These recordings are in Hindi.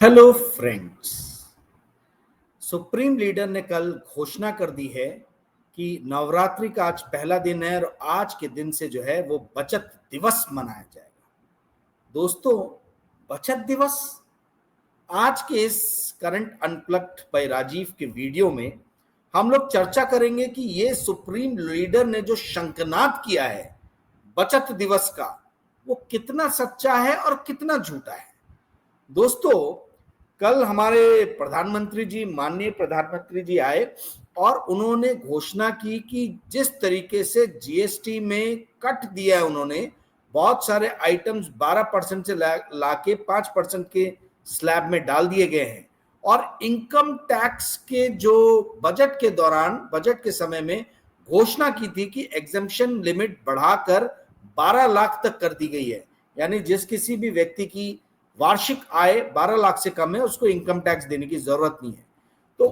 Hello friends. सुप्रीम लीडर ने कल घोषणा कर दी है कि नवरात्रि का आज पहला दिन है और आज के दिन से जो है वो बचत दिवस मनाया जाएगा। दोस्तों, बचत दिवस आज के इस करंट अनप्लग्ड बाय राजीव के वीडियो में हम लोग चर्चा करेंगे कि ये सुप्रीम लीडर ने जो शंखनाद किया है बचत दिवस का, वो कितना सच्चा है और कितना झूठा है। दोस्तों, कल हमारे प्रधानमंत्री जी, माननीय प्रधानमंत्री जी आए और उन्होंने घोषणा की कि जिस तरीके से जीएसटी में कट दिया है उन्होंने, बहुत सारे आइटम्स 12% से लाके 5% के स्लैब में डाल दिए गए हैं और इनकम टैक्स के जो बजट के दौरान, बजट के समय में घोषणा की थी कि एग्जम्पशन लिमिट बढ़ाकर 12 लाख तक कर दी गई है। यानी जिस किसी भी व्यक्ति की वार्षिक आय 12 लाख से कम है उसको इनकम टैक्स देने की जरूरत नहीं है। तो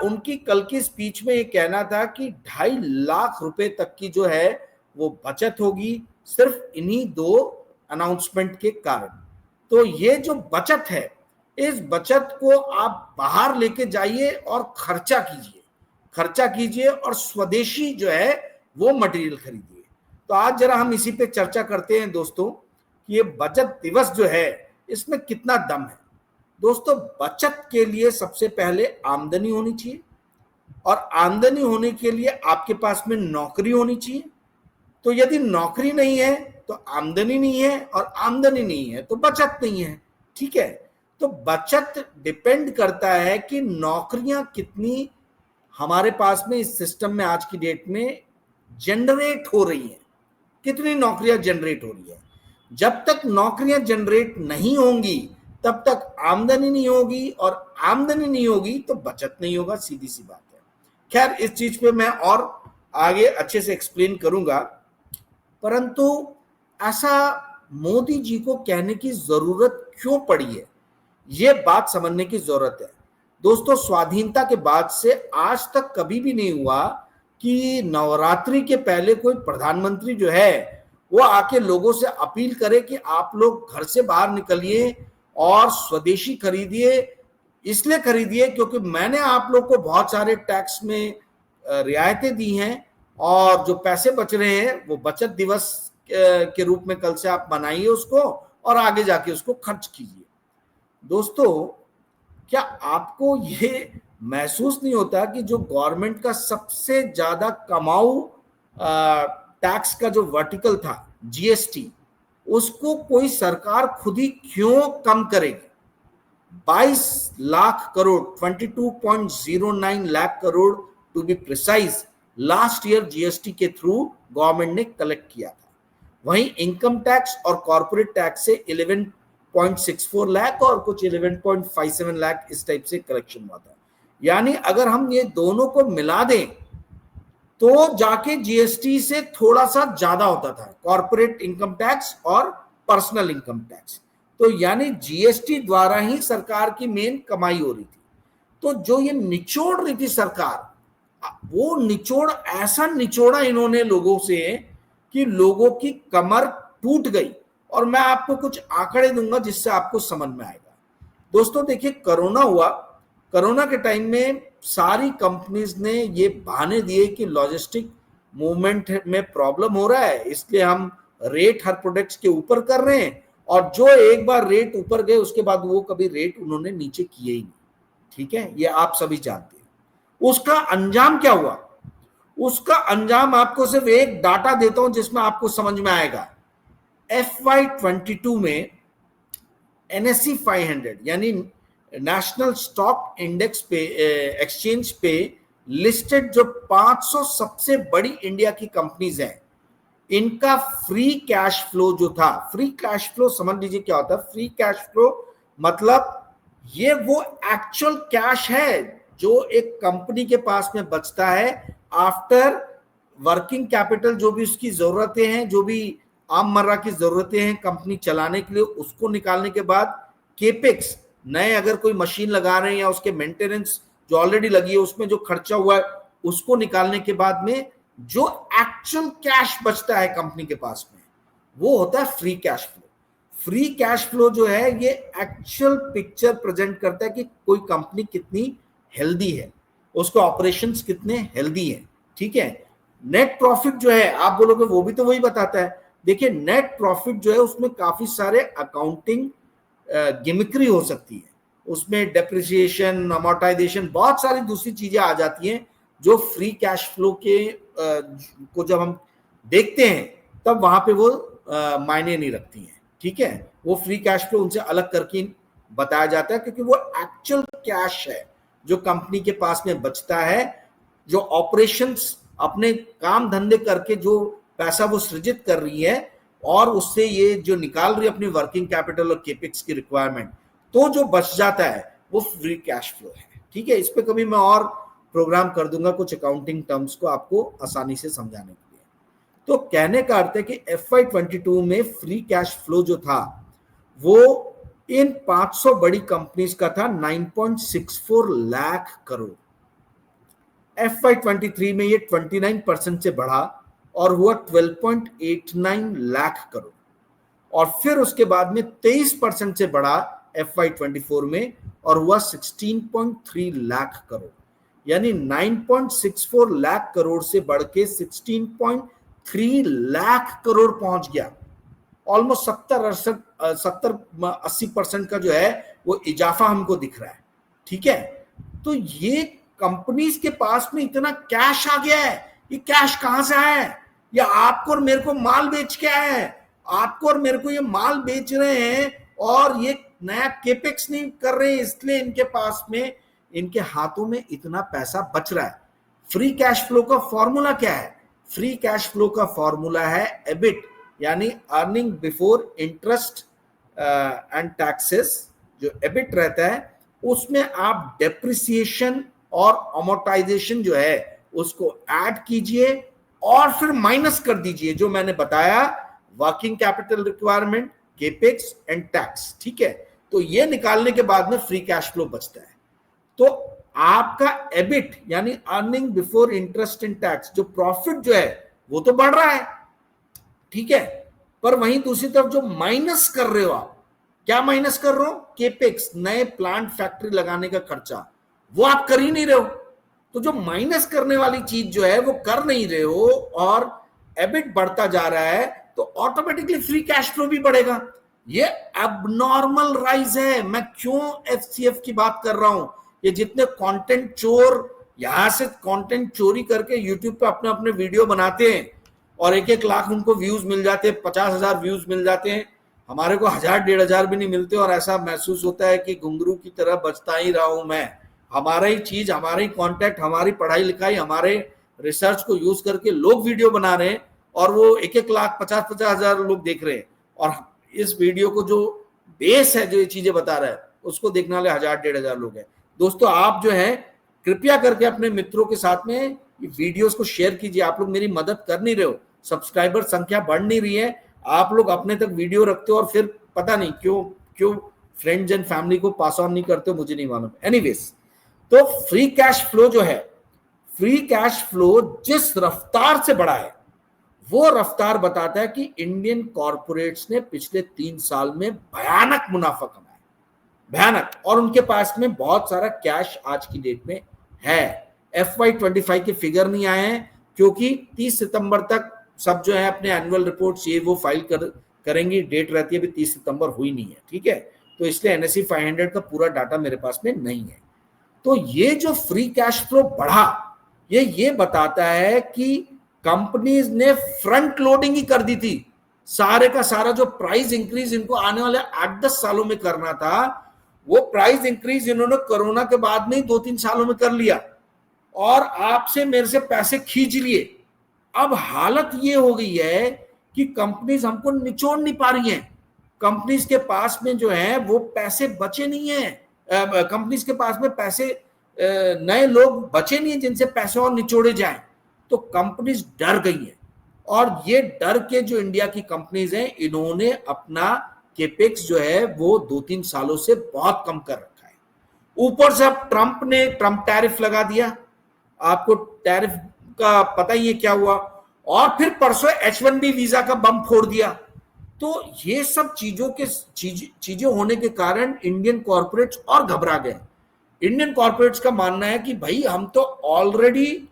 उनकी कल की स्पीच में ये कहना था कि 2.5 लाख रुपए तक की जो है वो बचत होगी सिर्फ इन्हीं दो अनाउंसमेंट के कारण। तो ये जो बचत है, इस बचत को आप बाहर लेके जाइए और खर्चा कीजिए और स्वदेशी जो है वो मटेरियल खरीदिए। तो आज जरा हम इसी पे चर्चा करते हैं दोस्तों कि ये बचत दिवस जो है इसमें कितना दम है। दोस्तों, बचत के लिए सबसे पहले आमदनी होनी चाहिए और आमदनी होने के लिए आपके पास में नौकरी होनी चाहिए। तो यदि नौकरी नहीं है तो आमदनी नहीं है और आमदनी नहीं है तो बचत नहीं है। ठीक है, तो बचत डिपेंड करता है कि नौकरियां कितनी हमारे पास में इस सिस्टम में आज की डेट में जनरेट हो रही है, कितनी नौकरियां जनरेट हो रही है। जब तक नौकरियां जनरेट नहीं होंगी तब तक आमदनी नहीं होगी और आमदनी नहीं होगी तो बचत नहीं होगा, सीधी सी बात है। खैर, इस चीज पे मैं और आगे अच्छे से एक्सप्लेन करूंगा, परंतु ऐसा मोदी जी को कहने की जरूरत क्यों पड़ी है, यह बात समझने की जरूरत है। दोस्तों, स्वाधीनता के बाद से आज तक कभी भी नहीं हुआ कि नवरात्रि के पहले कोई प्रधानमंत्री जो है वो आके लोगों से अपील करे कि आप लोग घर से बाहर निकलिए और स्वदेशी खरीदिए। इसलिए खरीदिए क्योंकि मैंने आप लोग को बहुत सारे टैक्स में रियायतें दी हैं और जो पैसे बच रहे हैं वो बचत दिवस के रूप में कल से आप मनाइए उसको और आगे जाके उसको खर्च कीजिए। दोस्तों, क्या आपको ये महसूस नहीं होता कि जो गवर्नमेंट का सबसे ज्यादा कमाऊ टैक्स का जो वर्टिकल था जीएसटी, उसको कोई सरकार खुद ही क्यों कम करेगी? 22 lakh crore, 22.09 lakh crore to be precise, last year GST के थ्रू गवर्नमेंट ने कलेक्ट किया था। वहीं इनकम टैक्स और कॉर्पोरेट टैक्स से 11.64 लाख और कुछ 11.57 लाख इस टाइप से कलेक्शन हुआ था। यानी अगर हम ये दोनों को मिला दें तो जाके जीएसटी से थोड़ा सा ज्यादा होता था, कॉर्पोरेट इनकम टैक्स और पर्सनल इनकम टैक्स। तो यानी जीएसटी द्वारा ही सरकार की मेन कमाई हो रही थी। तो जो ये निचोड़ रही थी सरकार, वो निचोड़ ऐसा निचोड़ा इन्होंने लोगों से कि लोगों की कमर टूट गई। और मैं आपको कुछ आंकड़े दूंगा जिससे आपको समझ में आएगा। दोस्तों देखिए, कोरोना हुआ, कोरोना के टाइम में सारी कंपनीज ने ये बहाने दिए कि लॉजिस्टिक मूवमेंट में प्रॉब्लम हो रहा है, इसलिए हम रेट हर प्रोडक्ट्स के ऊपर कर रहे हैं। और जो एक बार रेट ऊपर गए उसके बाद वो कभी रेट उन्होंने नीचे किए ही नहीं। ठीक है, ये आप सभी जानते हैं। उसका अंजाम क्या हुआ? उसका अंजाम आपको सिर्फ एक डाटा देता हूं जिसमें आपको समझ में आएगा। FY22 में NSE 500 यानी नेशनल स्टॉक इंडेक्स पे, एक्सचेंज पे लिस्टेड जो 500 सबसे बड़ी इंडिया की कंपनीज हैं, इनका फ्री कैश फ्लो जो था, फ्री कैश फ्लो समझ लीजिए क्या होता है। फ्री कैश फ्लो मतलब ये वो एक्चुअल कैश है जो एक कंपनी के पास में बचता है आफ्टर वर्किंग कैपिटल, जो भी उसकी जरूरतें हैं, जो भी आम मर्रा की जरूरतें हैं कंपनी चलाने के लिए, उसको निकालने के बाद केपेक्स, नए अगर कोई मशीन लगा रहे हैं या उसके मेंटेनेंस जो ऑलरेडी लगी है उसमें जो खर्चा हुआ है उसको निकालने के बाद में जो एक्चुअल कैश बचता है कंपनी के पास में, वो होता है free cash flow. Free cash flow जो है ये एक्चुअल पिक्चर प्रेजेंट करता है कि कोई कंपनी कितनी हेल्दी है, उसके ऑपरेशंस कितने हेल्दी है, ठीक है। नेट प्रॉफिट जो है आप बोलोगे वो भी तो वही बताता है। देखिए नेट प्रॉफिट जो है उसमें काफी सारे अकाउंटिंग गिमिक्री हो सकती है, उसमें डेप्रिसिएशन, अमोर्टाइजेशन, बहुत सारी दूसरी चीजें आ जाती हैं जो फ्री कैश फ्लो के को जब हम देखते हैं तब वहां पे वो मायने नहीं रखती हैं, ठीक है। वो फ्री कैश फ्लो उनसे अलग करके बताया जाता है क्योंकि वो एक्चुअल कैश है जो कंपनी के पास में बचता है, जो ऑपरेशंस अपने काम धंधे करके जो पैसा वो सृजित कर रही है और उससे ये जो निकाल रही है अपनी वर्किंग कैपिटल और केपिक्स की रिक्वायरमेंट, तो जो बच जाता है वो फ्री कैश फ्लो है, ठीक है। इस पे कभी मैं और प्रोग्राम कर दूंगा कुछ अकाउंटिंग टर्म्स को आपको आसानी से समझाने के लिए। तो कहने का अर्थ है कि FY22 में फ्री कैश फ्लो जो था वो इन 500 बड़ी कंपनीज का था 9.64 लाख करोड़। FY23 में ये 29% से बढ़ा और हुआ 12.89 लाख करोड़, और फिर उसके बाद में 23% से बढ़ा FY24 में और हुआ 16.3 लाख करोड़, यानी 9.64 लाख करोड़ से बढ़ के 16.3 लाख करोड़ पहुंच गया। ऑलमोस्ट 70-80% का जो है वो इजाफा हमको दिख रहा है, ठीक है। तो ये कंपनीज के पास में इतना कैश आ गया है, ये कैश कहां से आया है? या आपको और मेरे को माल बेच के आया है, आपको और मेरे को ये माल बेच रहे हैं और ये नया केपेक्स नहीं कर रहे हैं, इसलिए इनके पास में, इनके हाथों में इतना पैसा बच रहा है। फ्री कैश फ्लो का फॉर्मूला क्या है? फ्री कैश फ्लो का फॉर्मूला है एबिट, यानी earning before interest and taxes. जो एबिट रहता है उसमें आप डेप्रिसिएशन और अमोर्टाइजेशन जो है उसको ऐड कीजिए और फिर माइनस कर दीजिए जो मैंने बताया, working capital requirement, capex and tax, ठीक है। तो ये निकालने के बाद में फ्री कैश फ्लो बचता है। तो आपका एबिट यानी earning before interest and tax, जो प्रॉफिट जो है वो तो बढ़ रहा है, ठीक है, पर वहीं दूसरी तरफ जो माइनस कर रहे हो आप, क्या माइनस कर रहे हो? केपेक्स, नए प्लांट फैक्ट्री लगाने का खर्चा, वो आप कर ही नहीं रहे हो। तो जो माइनस करने वाली चीज जो है वो कर नहीं रहे हो और एबिट बढ़ता जा रहा है, तो ऑटोमेटिकली फ्री कैश फ्लो भी बढ़ेगा। ये एबनॉर्मल राइज है। मैं क्यों FCF की बात कर रहा हूं? ये जितने कंटेंट चोर यहां से कंटेंट चोरी करके यूट्यूब पे अपने अपने वीडियो बनाते हैं और 1-1 लाख उनको व्यूज मिल जाते हैं, 50,000 व्यूज मिल जाते हैं, हमारे को 1,000-1,500 भी नहीं मिलते और ऐसा महसूस होता है कि घुंघरू की तरह बचता ही रहा हूं मैं। हमारा ही चीज, हमारे ही कॉन्टेक्ट, हमारी पढ़ाई लिखाई, हमारे रिसर्च को यूज करके लोग वीडियो बना रहे हैं और वो 1-1 लाख 50-50 हजार लोग देख रहे हैं, और इस वीडियो को जो बेस है, जो ये चीजें बता रहा है, उसको देखने वाले 1,000-1,500 लोग हैं। दोस्तों आप जो है कृपया करके अपने मित्रों के साथ में वीडियोस को शेयर कीजिए। आप लोग मेरी मदद कर नहीं रहे हो, सब्सक्राइबर संख्या बढ़ नहीं रही है, आप लोग अपने तक वीडियो रखते हो और फिर पता नहीं क्यों फ्रेंड्स एंड फैमिली को पास ऑन नहीं करते हो, मुझे नहीं मालूम। एनीवेज, तो फ्री कैश फ्लो जो है, फ्री कैश फ्लो जिस रफ्तार से बढ़ा है वो रफ्तार बताता है कि इंडियन कॉर्पोरेट्स ने पिछले 3 साल में भयानक मुनाफा कमाया, भयानक, और उनके पास में बहुत सारा कैश आज की डेट में है। FY25 के फिगर नहीं आए हैं क्योंकि 30 सितंबर तक सब जो है अपने एनुअल रिपोर्ट्स ये वो फाइल करेंगी, डेट रहती है, अभी 30 सितंबर हुई नहीं है, ठीक है। तो इसलिए NSE 500 का पूरा डाटा मेरे पास में नहीं है। तो ये जो फ्री कैश फ्लो बढ़ा, ये बताता है कि कंपनीज ने फ्रंट लोडिंग ही कर दी थी। सारे का सारा जो प्राइस इंक्रीज इनको आने वाले 8-10 सालों में करना था, वो प्राइस इंक्रीज इन्होंने कोरोना के बाद में ही 2-3 सालों में कर लिया और आपसे मेरे से पैसे खींच लिए। अब हालत ये हो गई है कि कंपनीज हमको निचोड़ नहीं पा रही हैं। कंपनीज के पास में जो है वो पैसे बचे नहीं है, कंपनीज के पास में पैसे, नए लोग बचे नहीं है जिनसे पैसे और निचोड़े जाएं। तो कंपनीज डर गई है और ये डर के जो इंडिया की कंपनीज हैं, इन्होंने अपना केपेक्स जो है वो 2-3 सालों से बहुत कम कर रखा है। ऊपर से अब ट्रंप टैरिफ लगा दिया, आपको टैरिफ का पता ही है क्या हुआ, और फिर परसों H1B वीजा का बम फोड़ दिया। तो ये सब चीजें होने के कारण इंडियन कॉर्पोरेट्स और घबरा गए। इंडियन कॉर्पोरेट्स का मानना है कि भाई हम तो ऑलरेडी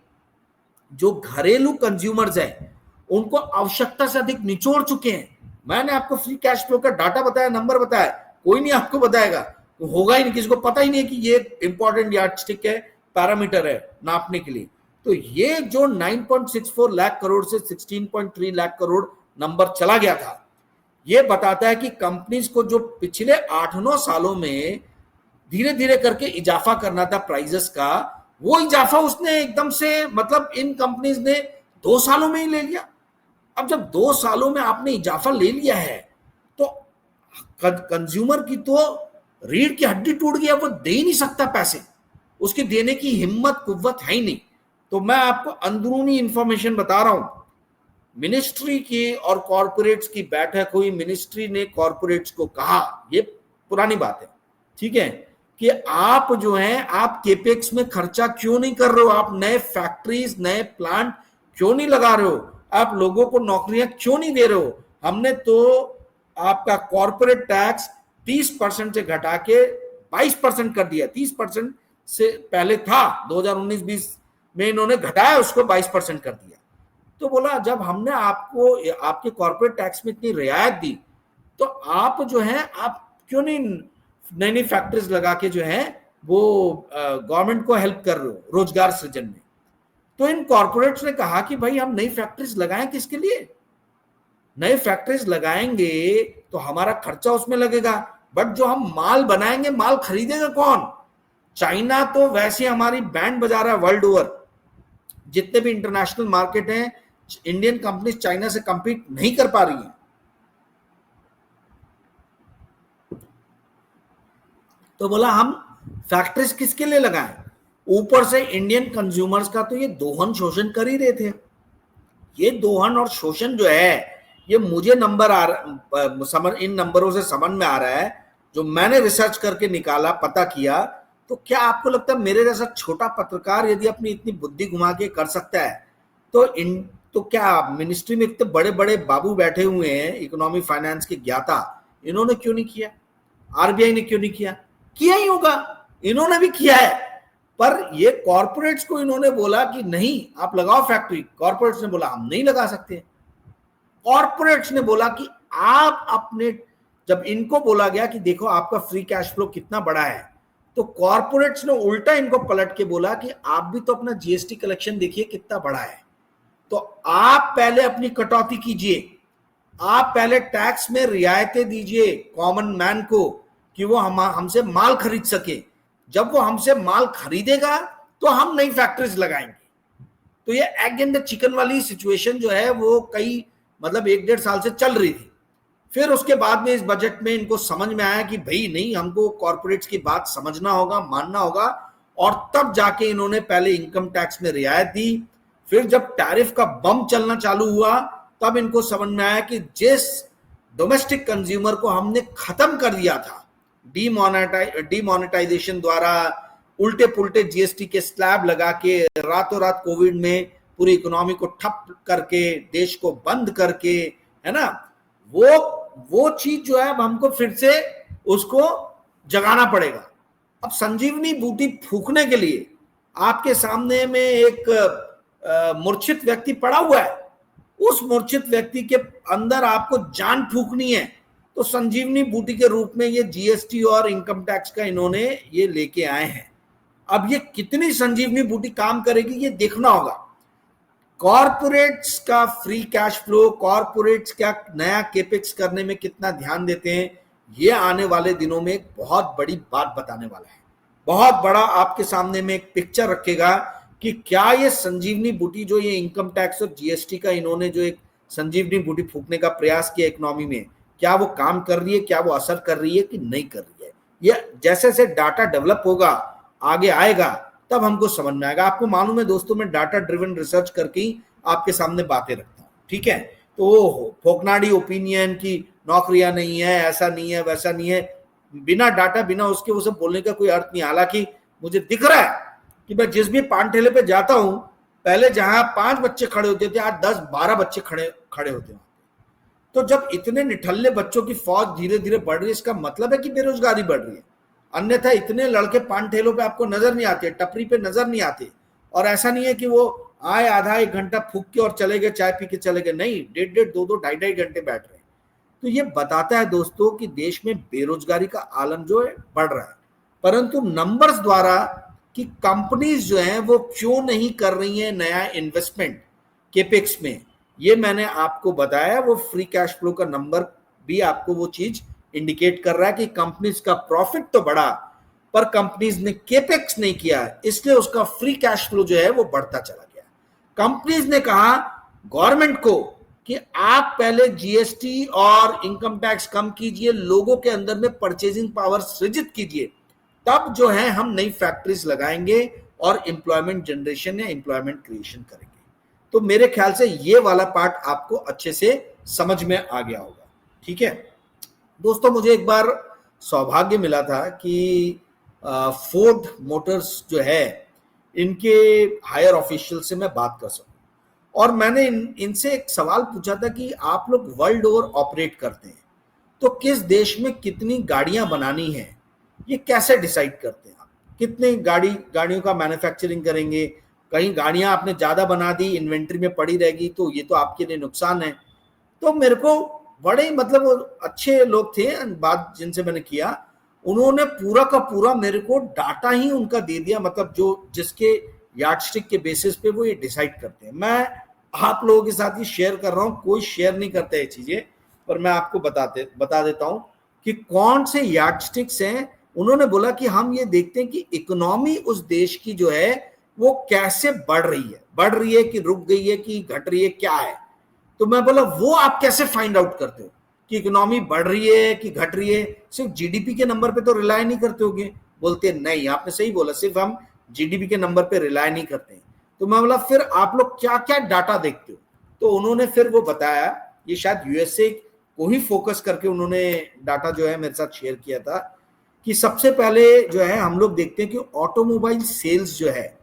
जो घरेलू कंज्यूमर्स हैं उनको आवश्यकता से अधिक निचोड़ चुके हैं। मैंने आपको फ्री कैश फ्लो का डाटा बताया, नंबर बताया, कोई नहीं आपको बताएगा, तो होगा ही नहीं, किसी को पता ही नहीं है कि ये इंपॉर्टेंट यार्डस्टिक है, पैरामीटर है नापने के लिए। तो ये जो 9.64 लाख करोड़ से 16.3 लाख करोड़ नंबर चला गया था, ये बताता है कि कंपनीज को जो पिछले 8-9 सालों में धीरे धीरे करके इजाफा करना था प्राइजेस का, वो इजाफा उसने एकदम से, मतलब इन कंपनीज ने 2 सालों में ही ले लिया। अब जब 2 सालों में आपने इजाफा ले लिया है तो कंज्यूमर की तो रीढ़ की हड्डी टूट गया, वो दे ही नहीं सकता पैसे, उसकी देने की हिम्मत कुव्वत है ही नहीं। तो मैं आपको अंदरूनी इंफॉर्मेशन बता रहा हूं, मिनिस्ट्री की और कॉर्पोरेट्स की बैठक हुई, मिनिस्ट्री ने कॉर्पोरेट्स को कहा, ये पुरानी बात है, ठीक है, कि आप जो है आप केपेक्स में खर्चा क्यों नहीं कर रहे हो, आप नए फैक्ट्रीज नए प्लांट क्यों नहीं लगा रहे हो, आप लोगों को नौकरियां क्यों नहीं दे रहे हो। हमने तो आपका कॉर्पोरेट टैक्स 30% से घटा के 22% कर दिया, 30% से पहले था 2019-20 में, इन्होंने घटाया उसको 22% कर दिया। तो बोला जब हमने आपको आपके कॉर्पोरेट टैक्स में इतनी रियायत दी तो आप जो है आप क्यों नहीं नई नई फैक्ट्रीज लगा के जो है वो गवर्नमेंट को हेल्प कर रहे हो रोजगार सृजन में। तो इन कॉर्पोरेट्स ने कहा कि भाई हम नई फैक्ट्रीज लगाएं, किसके लिए? नए फैक्ट्रीज लगाएंगे तो हमारा खर्चा उसमें लगेगा, बट जो हम माल बनाएंगे माल खरीदेगा कौन? चाइना तो वैसे हमारी बैंड बजा रहा है वर्ल्ड ओवर, जितने भी इंटरनेशनल मार्केट हैं इंडियन कंपनीज चाइना से कंपीट नहीं कर पा रही हैं। तो बोला हम फैक्ट्रीज किसके लिए लगाएं? ऊपर से इंडियन कंज्यूमर्स का तो ये दोहन शोषण कर ही रहे थे। ये दोहन और शोषण जो है ये मुझे नंबर इन नंबरों से समझ में आ रहा है, जो मैंने रिसर्च करके निकाला, पता किया। तो क्या आपको लगता है मेरे जैसा छोटा पत्रकार यदि अपनी इतनी बुद्धि घुमा के कर सकता है तो क्या मिनिस्ट्री में इतने बड़े बड़े बाबू बैठे हुए हैं इकोनॉमी फाइनेंस के ज्ञाता, इन्होंने क्यों नहीं किया? आरबीआई ने क्यों नहीं किया? किया ही होगा, इन्होंने भी किया है, पर ये कॉर्पोरेट्स को इन्होंने बोला कि नहीं आप लगाओ फैक्ट्री, कॉर्पोरेट्स ने बोला हम नहीं लगा सकते। कॉर्पोरेट्स ने बोला कि आप अपने, जब इनको बोला गया कि देखो आपका फ्री कैश फ्लो कितना बड़ा है, तो कॉर्पोरेट्स ने उल्टा इनको पलट के बोला कि आप भी तो अपना जीएसटी कलेक्शन देखिए कितना बड़ा है, तो आप पहले अपनी कटौती कीजिए, आप पहले टैक्स में रियायतें दीजिए कॉमन मैन को कि वो हमसे माल खरीद सके। जब वो हमसे माल खरीदेगा तो हम नई फैक्ट्रीज लगाएंगे। तो ये एग एंड द चिकन वाली सिचुएशन जो है वो कई मतलब 1-1.5 साल से चल रही थी। फिर उसके बाद में इस बजट में इनको समझ में आया कि भाई नहीं, हमको कॉर्पोरेट्स की बात समझना होगा, मानना होगा, और तब जाके इन्होंने पहले इनकम टैक्स में रियायत दी। फिर जब टैरिफ का बम चलना चालू हुआ तब इनको समझ में आया कि जिस डोमेस्टिक कंज्यूमर को हमने खत्म कर दिया था डीमोनेटाइजेशन द्वारा, उल्टे पुल्टे जीएसटी के स्लैब लगा के, रातों रात कोविड में पूरी इकोनॉमी को ठप करके, देश को बंद करके, है ना, वो चीज जो है अब हमको फिर से उसको जगाना पड़ेगा। अब संजीवनी बूटी फूकने के लिए आपके सामने में एक मूर्छित व्यक्ति पड़ा हुआ है, उस मूर्छित व्यक्ति के अंदर आपको जान फूकनी है, तो संजीवनी बूटी के रूप में ये जीएसटी और इनकम टैक्स का इन्होंने ये लेके आए हैं। अब ये कितनी संजीवनी बूटी काम करेगी ये देखना होगा। कॉर्पोरेट्स का फ्री कैश फ्लो, कॉर्पोरेट्स क्या नया केपेक्स करने में कितना ध्यान देते हैं, ये आने वाले दिनों में एक बहुत बड़ी बात बताने वाला है। बहुत बड़ा आपके सामने में एक पिक्चर रखेगा कि क्या ये संजीवनी बूटी जो ये इनकम टैक्स और जीएसटी का इन्होंने जो एक संजीवनी बूटी फूकने का प्रयास किया इकोनॉमी में, क्या वो काम कर रही है, क्या वो असर कर रही है कि नहीं कर रही है। ये जैसे जैसे डाटा डेवलप होगा, आगे आएगा, तब हमको समझ में आएगा। आपको मालूम है दोस्तों, मैं डाटा ड्रिवन रिसर्च करके ही आपके सामने बातें रखता हूँ, ठीक है। तो फोकनाडी ओपिनियन की नौकरियां नहीं है, ऐसा नहीं है, वैसा नहीं है, बिना डाटा बिना उसके वो सब बोलने का कोई अर्थ नहीं। हालांकि मुझे दिख रहा है कि मैं जिस भी पान ठेले पे जाता हूं, पहले जहां 5 बच्चे खड़े होते थे आज 10-12 बच्चे खड़े होते हैं। तो जब इतने निठल्ले बच्चों की फौज धीरे धीरे बढ़ रही है, इसका मतलब है कि बेरोजगारी बढ़ रही है। अन्यथा इतने लड़के पान ठेलों पे आपको नजर नहीं आते, टपरी पे नजर नहीं आते। और ऐसा नहीं है कि वो आए आधा एक घंटा फूक के और चले गए, चाय पी के चले गए, नहीं, 1.5 2 ढाई ढाई घंटे बैठ रहे हैं। तो ये बताता है दोस्तों कि देश में बेरोजगारी का आलम जो है बढ़ रहा है, परंतु नंबर्स द्वारा कि कंपनीज जो हैं वो क्यों नहीं कर रही हैं नया इन्वेस्टमेंट केपेक्स में, ये मैंने आपको बताया। वो फ्री कैश फ्लो का नंबर भी आपको वो चीज इंडिकेट कर रहा है कि कंपनीज का प्रॉफिट तो बढ़ा पर कंपनीज ने केपेक्स नहीं किया, इसलिए उसका फ्री कैश फ्लो जो है वो बढ़ता चला गया। कंपनीज ने कहा गवर्नमेंट को कि आप पहले जीएसटी और इनकम टैक्स कम कीजिए, लोगों के अंदर में परचेजिंग पावर सृजित कीजिए, तब जो है हम नई फैक्ट्रीज लगाएंगे और एम्प्लॉयमेंट जनरेशन या एम्प्लॉयमेंट क्रिएशन करेंगे। तो मेरे ख्याल से ये वाला पार्ट आपको अच्छे से समझ में आ गया होगा। ठीक है दोस्तों, मुझे एक बार सौभाग्य मिला था कि फोर्ड मोटर्स जो है इनके हायर ऑफिशियल से मैं बात कर सकूं, और मैंने इनसे एक सवाल पूछा था कि आप लोग वर्ल्ड ओवर ऑपरेट करते हैं, तो किस देश में कितनी गाड़ियां बनानी है ये कैसे डिसाइड करते हैं? आप कितने गाड़ियों का मैन्युफैक्चरिंग करेंगे? कहीं गाड़ियां आपने ज्यादा बना दी, इन्वेंट्री में पड़ी रहेगी, तो ये तो आपके लिए नुकसान है। तो मेरे को बड़े मतलब अच्छे लोग थे, बात जिनसे मैंने किया, उन्होंने पूरा का पूरा मेरे को डाटा ही उनका दे दिया, मतलब जो जिसके यार्डस्टिक के बेसिस पे वो ये डिसाइड करते हैं। मैं आप लोगों के साथ ये शेयर कर रहा हूँ, कोई शेयर नहीं करता ये चीजें, पर मैं आपको बता देता हूँ कि कौन से यार्डस्टिक्स हैं। उन्होंने बोला कि हम ये देखते हैं कि इकोनॉमी उस देश की जो है वो कैसे बढ़ रही है कि रुक गई है कि घट रही है, क्या है। तो मैं बोला वो आप कैसे फाइंड आउट करते हो कि इकोनॉमी बढ़ रही है कि घट रही है? सिर्फ जीडीपी के नंबर पे तो रिलाय नहीं करते होगे। बोलते नहीं, आपने सही बोला, सिर्फ हम जीडीपी के नंबर पे रिलाय नहीं करते। तो मैं बोला फिर आप लोग क्या क्या डाटा देखते हो? तो उन्होंने फिर वो बताया, ये शायद यूएसए को ही फोकस करके उन्होंने डाटा जो है मेरे साथ शेयर किया था, कि सबसे पहले जो है हम लोग देखते हैं कि ऑटोमोबाइल सेल्स जो है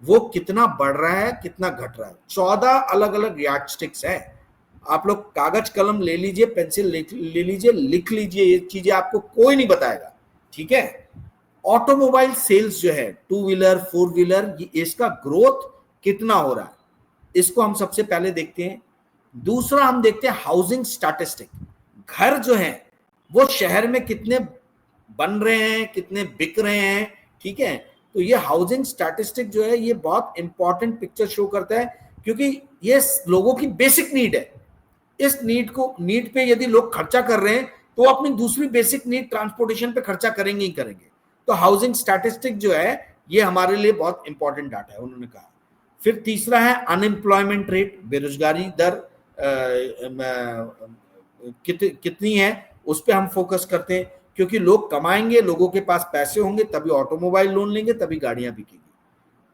वो कितना बढ़ रहा है, कितना घट रहा है। 14 अलग अलग यार्डस्टिक्स है। आप लोग कागज कलम ले लीजिए, पेंसिल ले लीजिए, लिख लीजिए, ये चीजें आपको कोई नहीं बताएगा। ठीक है, ऑटोमोबाइल सेल्स जो है, टू व्हीलर, फोर व्हीलर, इसका ग्रोथ कितना हो रहा है, इसको हम सबसे पहले देखते हैं। दूसरा हम देखते हैं हाउसिंग स्टैटिस्टिक, घर जो है वो शहर में कितने बन रहे हैं, कितने बिक रहे हैं। ठीक है, तो ये हाउसिंग स्टैटिस्टिक जो है ये बहुत इंपॉर्टेंट पिक्चर शो करता है, क्योंकि ये लोगों की बेसिक नीड है। इस नीड पे यदि लोग खर्चा कर रहे हैं तो अपनी दूसरी बेसिक नीड ट्रांसपोर्टेशन पे खर्चा करेंगे ही करेंगे। तो हाउसिंग स्टैटिस्टिक जो है ये हमारे लिए बहुत इंपॉर्टेंट डाटा है, उन्होंने कहा। फिर तीसरा है अनएम्प्लॉयमेंट रेट, बेरोजगारी दर कितनी है, उस पर हम फोकस करते हैं, क्योंकि लोग कमाएंगे, लोगों के पास पैसे होंगे तभी ऑटोमोबाइल लोन लेंगे, तभी गाड़ियां बिकेंगी।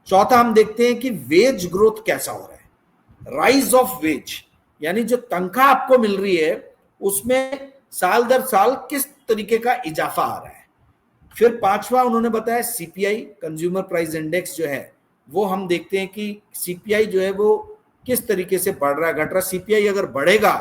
चौथा हम देखते हैं कि वेज ग्रोथ कैसा हो रहा है, राइज ऑफ वेज, यानी जो तनख्वाह आपको मिल रही है उसमें साल दर साल किस तरीके का इजाफा आ रहा है। फिर पांचवा उन्होंने बताया सीपीआई, कंज्यूमर प्राइस इंडेक्स जो है वो हम देखते हैं कि सीपीआई जो है वो किस तरीके से बढ़ रहा है, घट रहा है। सीपीआई अगर बढ़ेगा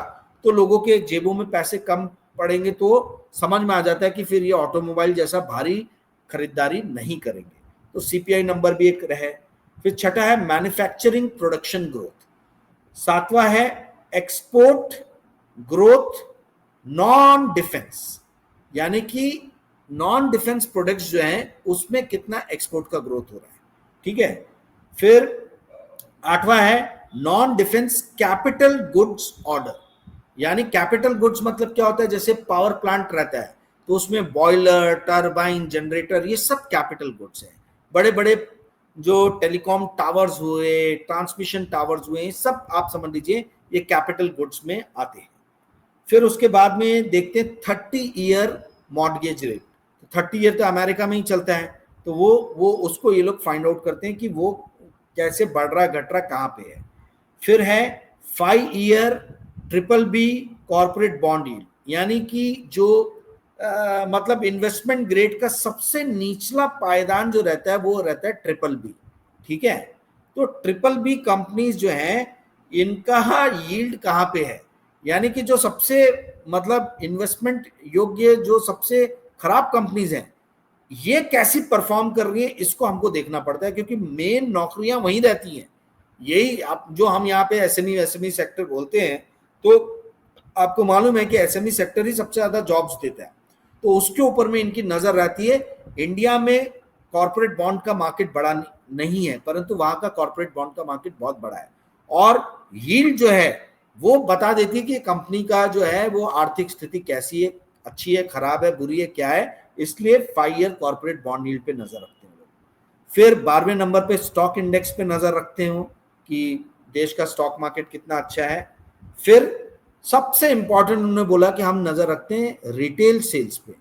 तो लोगों के जेबों में पैसे कम पड़ेंगे, तो समझ में आ जाता है कि फिर ये ऑटोमोबाइल जैसा भारी खरीदारी नहीं करेंगे। तो सीपीआई नंबर भी एक रहे। फिर छठा है मैन्युफैक्चरिंग प्रोडक्शन ग्रोथ। सातवां है एक्सपोर्ट ग्रोथ नॉन डिफेंस, यानी कि नॉन डिफेंस प्रोडक्ट्स जो हैं उसमें कितना एक्सपोर्ट का ग्रोथ हो रहा है। ठीक है, फिर आठवां है non defence capital goods order, यानी कैपिटल गुड्स मतलब क्या होता है, जैसे पावर प्लांट रहता है तो उसमें बॉयलर, टरबाइन, जनरेटर, ये सब कैपिटल गुड्स हैं। बड़े बड़े जो टेलीकॉम टावर्स हुए, ट्रांसमिशन टावर्स हुए, सब आप समझ लीजिए ये कैपिटल गुड्स में आते हैं। फिर उसके बाद में देखते हैं 30 ईयर मॉर्गेज रेट। 30 ईयर तो अमेरिका में ही चलता है, तो वो उसको ये लोग फाइंड आउट करते हैं कि वो कैसे बढ़ रहा, घट रहा, कहाँ पे है। फिर है 5 year triple B corporate bond yield, यानी कि जो मतलब इन्वेस्टमेंट ग्रेड का सबसे निचला पायदान जो रहता है वो रहता है ट्रिपल बी। ठीक है, तो ट्रिपल बी कंपनीज जो हैं इनका यील्ड कहाँ पे है, यानी कि जो सबसे मतलब इन्वेस्टमेंट योग्य जो सबसे खराब कंपनीज हैं ये कैसी परफॉर्म कर रही है, इसको हमको देखना पड़ता है, क्योंकि मेन नौकरियां वहीं रहती हैं। यही आप जो हम यहाँ पे एसएमई सेक्टर बोलते हैं, तो आपको मालूम है कि एसएमई सेक्टर ही सबसे ज्यादा जॉब्स देता है, तो उसके ऊपर में इनकी नजर रहती है। इंडिया में कॉर्पोरेट बॉन्ड का मार्केट बड़ा नहीं है, परंतु वहां का कॉर्पोरेट बॉन्ड का मार्केट बहुत बड़ा है, और यील्ड जो है वो बता देती है कि कंपनी का जो है वो आर्थिक स्थिति कैसी है, अच्छी है, खराब है, बुरी है, क्या है। इसलिए 5 ईयर कॉर्पोरेट बॉन्ड यील्ड पे नजर रखते हैं लोग। फिर 12वें नंबर पे स्टॉक इंडेक्स पे नजर रखते हो कि देश का स्टॉक मार्केट कितना अच्छा है। फिर सबसे इंपॉर्टेंट उन्होंने बोला कि हम नजर रखते हैं रिटेल सेल्स पे।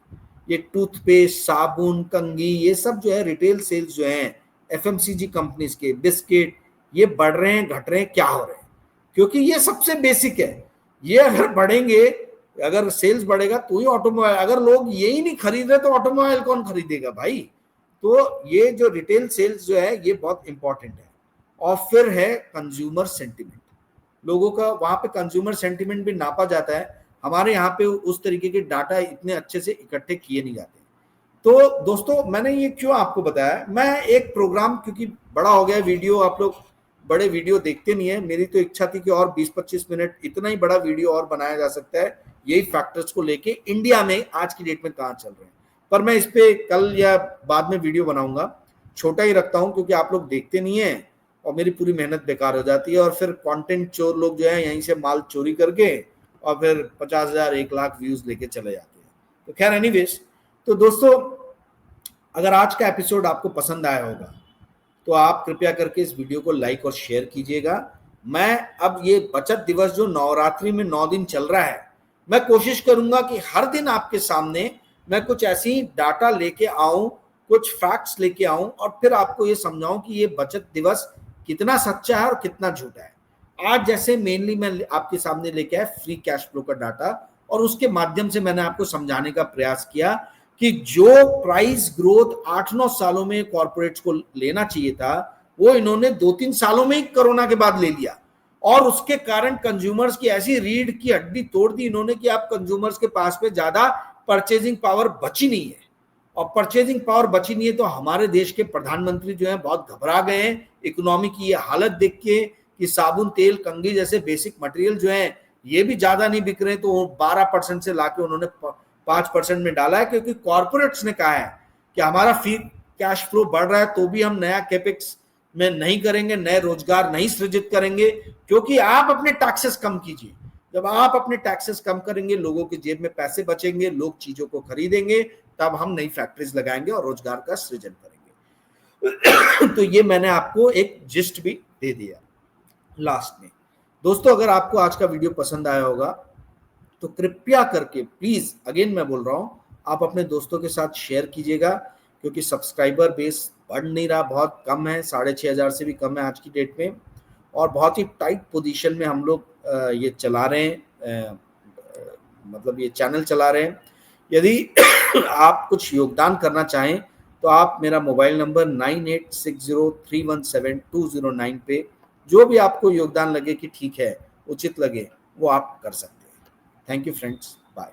ये टूथपेस्ट, साबुन, कंघी, ये सब जो है रिटेल सेल्स जो है एफएमसीजी कंपनीज के, बिस्किट, ये बढ़ रहे हैं, घट रहे हैं, क्या हो रहे हैं, क्योंकि ये सबसे बेसिक है। ये अगर बढ़ेंगे, अगर सेल्स बढ़ेगा तो ही ऑटोमोबाइल, अगर लोग यही नहीं खरीद रहे तो ऑटोमोबाइल कौन खरीदेगा भाई। तो ये जो रिटेल सेल्स जो है ये बहुत इंपॉर्टेंट है। और फिर है कंज्यूमर सेंटिमेंट, लोगों का वहां पे कंज्यूमर सेंटिमेंट भी नापा जाता है। हमारे यहाँ पे उस तरीके के डाटा इतने अच्छे से इकट्ठे किए नहीं जाते। तो दोस्तों मैंने ये क्यों आपको बताया, मैं एक प्रोग्राम, क्योंकि बड़ा हो गया वीडियो, आप लोग बड़े वीडियो देखते नहीं है, मेरी तो इच्छा थी कि और 20-25 मिनट इतना ही बड़ा वीडियो और बनाया जा सकता है यही फैक्टर्स को लेके इंडिया में आज की डेट में कहाँ चल रहे हैं। पर मैं इस पे कल या बाद में वीडियो बनाऊंगा, छोटा ही रखता हूं क्योंकि आप लोग देखते नहीं है और मेरी पूरी मेहनत बेकार हो जाती है, और फिर कंटेंट चोर लोग जो है यहीं से माल चोरी करके और फिर 50,000 1 लाख व्यूज लेके चले जाते हैं। तो खैर एनीवेज, तो दोस्तों अगर आज का एपिसोड आपको पसंद आया होगा तो आप कृपया करके इस वीडियो को लाइक और शेयर कीजिएगा। मैं अब ये बचत दिवस जो नवरात्रि में 9 दिन चल रहा है, मैं कोशिश करूंगा कि हर दिन आपके सामने मैं कुछ ऐसी डाटा लेके आऊं, कुछ फैक्ट्स लेके आऊं, और फिर आपको ये समझाऊं कि ये बचत दिवस कितना सच्चा है और कितना झूठा है। आज जैसे मेनली मैं आपके सामने लेके आया फ्री कैश फ्लो का डाटा, और उसके माध्यम से मैंने आपको समझाने का प्रयास किया कि जो प्राइस ग्रोथ 8-9 सालों में कॉर्पोरेट्स को लेना चाहिए था वो इन्होंने 2-3 सालों में ही कोरोना के बाद ले लिया, और उसके कारण कंज्यूमर्स की ऐसी रीढ़ की हड्डी तोड़ दी इन्होंने कि अब कंज्यूमर्स के पास में ज्यादा परचेजिंग पावर बची नहीं है। और परचेजिंग पावर बची नहीं है तो हमारे देश के प्रधानमंत्री जो है बहुत घबरा गए हैं इकोनॉमी की ये हालत देख के कि साबुन, तेल, कंघी जैसे बेसिक मटेरियल जो है ये भी ज्यादा नहीं बिक रहे, तो 12% से लाके उन्होंने 5% में डाला है, क्योंकि कॉर्पोरेट्स ने कहा है कि हमारा फ्री कैश फ्लो बढ़ रहा है तो भी हम नया कैपेक्स में नहीं करेंगे, नए रोजगार नहीं सृजित करेंगे, क्योंकि आप अपने टैक्सेस कम कीजिए। जब आप अपने टैक्सेस कम करेंगे, लोगों की जेब में पैसे बचेंगे, लोग चीजों को खरीदेंगे, तब हम नई फैक्ट्रीज लगाएंगे और रोजगार का सृजन करेंगे। तो ये मैंने आपको एक जिस्ट भी दे दिया लास्ट में। दोस्तों अगर आपको आज का वीडियो पसंद आया होगा तो कृपया करके प्लीज, अगेन मैं बोल रहा हूं, आप अपने दोस्तों के साथ शेयर कीजिएगा, क्योंकि सब्सक्राइबर बेस बढ़ नहीं रहा, बहुत कम है, 6,500 से भी कम है आज की डेट में, और बहुत ही टाइट पोजीशन में हम लोग ये चला रहे हैं, मतलब ये चैनल चला रहे हैं। यदि आप कुछ योगदान करना चाहें तो आप मेरा मोबाइल नंबर 9860317209 पे जो भी आपको योगदान लगे कि ठीक है, उचित लगे, वो आप कर सकते हैं। Thank you friends, bye.